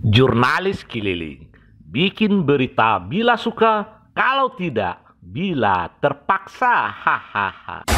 Jurnalis keliling, bikin berita bila suka, kalau tidak, bila terpaksa. Hahaha.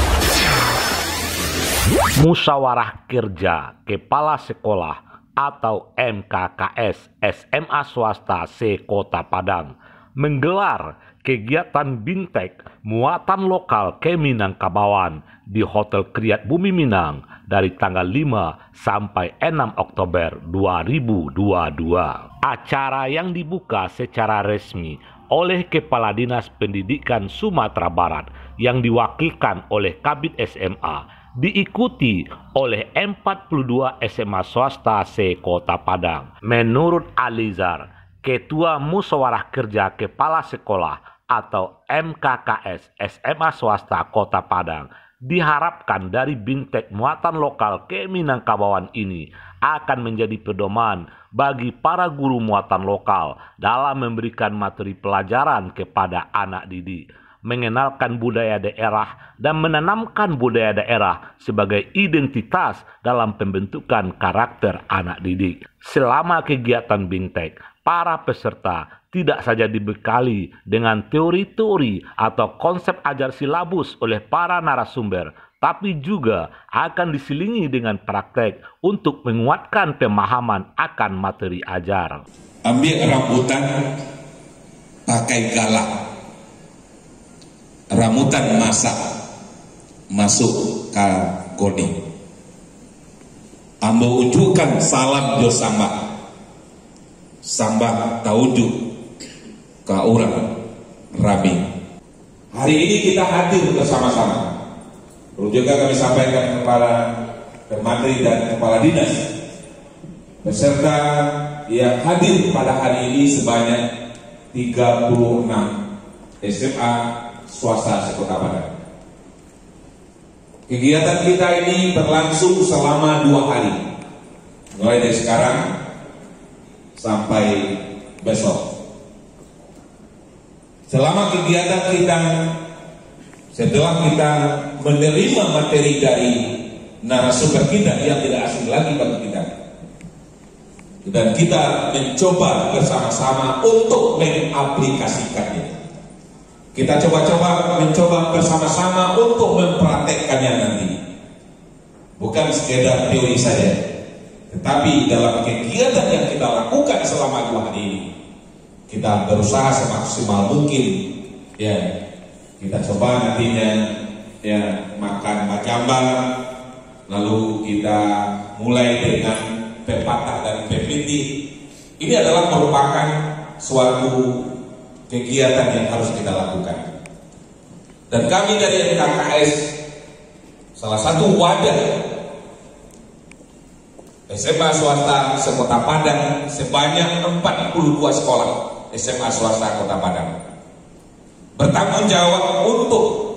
Musyawarah Kerja Kepala Sekolah atau MKKS SMA swasta se-Kota Padang menggelar kegiatan Bintek muatan lokal ke Minangkabauan di Hotel Kriat Bumi Minang dari tanggal 5 sampai 6 Oktober 2022. Acara yang dibuka secara resmi oleh Kepala Dinas Pendidikan Sumatera Barat yang diwakilkan oleh Kabid SMA diikuti oleh 42 SMA swasta se-Kota Padang. Menurut Alizar, Ketua Musyawarah Kerja Kepala Sekolah atau MKKS SMA swasta Kota Padang, diharapkan dari Bintek muatan lokal ke Minangkabauan ini akan menjadi pedoman bagi para guru muatan lokal dalam memberikan materi pelajaran kepada anak didik, mengenalkan budaya daerah dan menanamkan budaya daerah sebagai identitas dalam pembentukan karakter anak didik. Selama kegiatan Bintek, para peserta tidak saja dibekali dengan teori-teori atau konsep ajar silabus oleh para narasumber, tapi juga akan diselingi dengan praktek untuk menguatkan pemahaman akan materi ajar. Ambil rambutan, pakai galak, rambutan masak, masuk ke goni. Ambo unjukkan salam jo sambah taujuk ke orang rami. Hari ini kita hadir bersama-sama. Perlu juga kami sampaikan kepada Menteri dan Kepala Dinas beserta yang hadir pada hari ini sebanyak 36 SMA swasta se-Kota Padang. Kegiatan kita ini berlangsung selama 2 hari, mulai dari sekarang sampai besok. Selama kegiatan kita, setelah kita menerima materi dari narasumber kita yang tidak asing lagi bagi kita, dan kita mencoba bersama-sama untuk mengaplikasikannya. Kita mencoba bersama-sama untuk mempraktekkannya nanti. Bukan sekedar teori saja, tetapi dalam kegiatan yang kita lakukan selama 2 hari ini, kita berusaha semaksimal mungkin, ya, kita coba nantinya ya makan macambal, lalu kita mulai dengan pepatah dan pepiti. Ini adalah merupakan suatu kegiatan yang harus kita lakukan. Dan kami dari MKKS, salah satu wadah SMA swasta se-Kota Padang sebanyak 42 sekolah SMA swasta Kota Padang bertanggung jawab untuk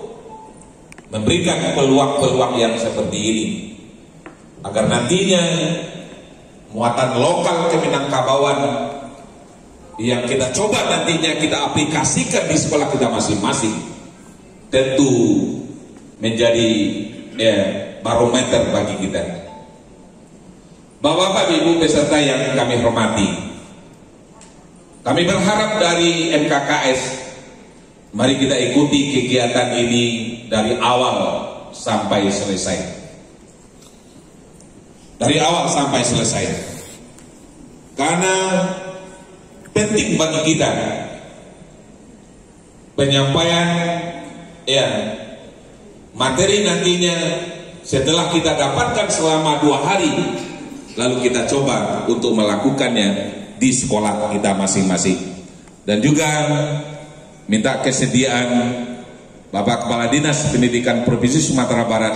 memberikan peluang-peluang yang seperti ini agar nantinya muatan lokal ke Minangkabauan yang kita coba nantinya kita aplikasikan di sekolah kita masing-masing tentu menjadi barometer bagi kita. Bapak-bapak, ibu peserta yang kami hormati, kami berharap dari MKKS, mari kita ikuti kegiatan ini dari awal sampai selesai. Dari awal sampai selesai. Karena penting bagi kita penyampaian materi nantinya setelah kita dapatkan selama 2 hari, lalu kita coba untuk melakukannya di sekolah kita masing-masing. Dan juga minta kesediaan Bapak Kepala Dinas Pendidikan Provinsi Sumatera Barat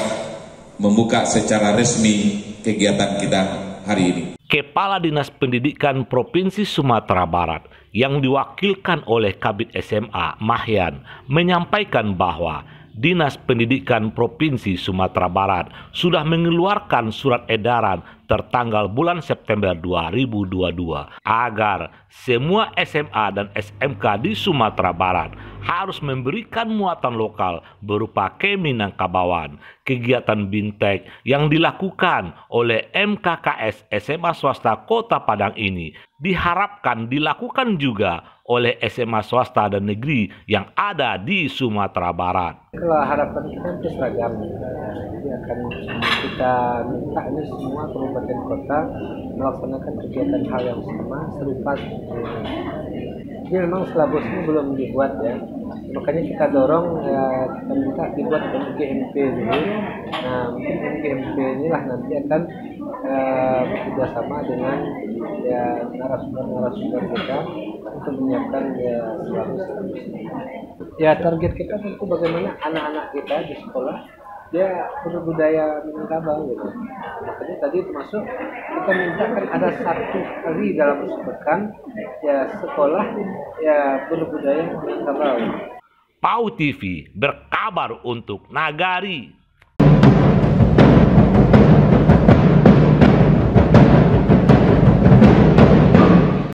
membuka secara resmi kegiatan kita hari ini. Kepala Dinas Pendidikan Provinsi Sumatera Barat yang diwakilkan oleh Kabid SMA Mahyan menyampaikan bahwa Dinas Pendidikan Provinsi Sumatera Barat sudah mengeluarkan surat edaran tertanggal bulan September 2022 agar semua SMA dan SMK di Sumatera Barat harus memberikan muatan lokal berupa Keminangkabawan. Kegiatan Bintek yang dilakukan oleh MKKS SMA swasta Kota Padang ini diharapkan dilakukan juga oleh SMA swasta dan negeri yang ada di Sumatera Barat. Kalau harapan kita itu seragam, jadi akan kita minta ini semua kabupaten kota melaksanakan kegiatan hal yang sama serupa. Jadi memang silabus ini belum dibuat ya, makanya kita dorong ya, kita minta dibuat MGMP dulu. Nah mungkin MGMP inilah nanti akan bekerjasama dengan ya narasumber kita untuk menyiapkan ya silabus. Ya target kita tentu bagaimana anak-anak kita di sekolah dia berbudaya Minangkabau gitu. Makanya tadi termasuk kita mintakan ada satu kali dalam sepekan ya sekolah ya berbudaya Minangkabau. PAU TV berkabar untuk Nagari.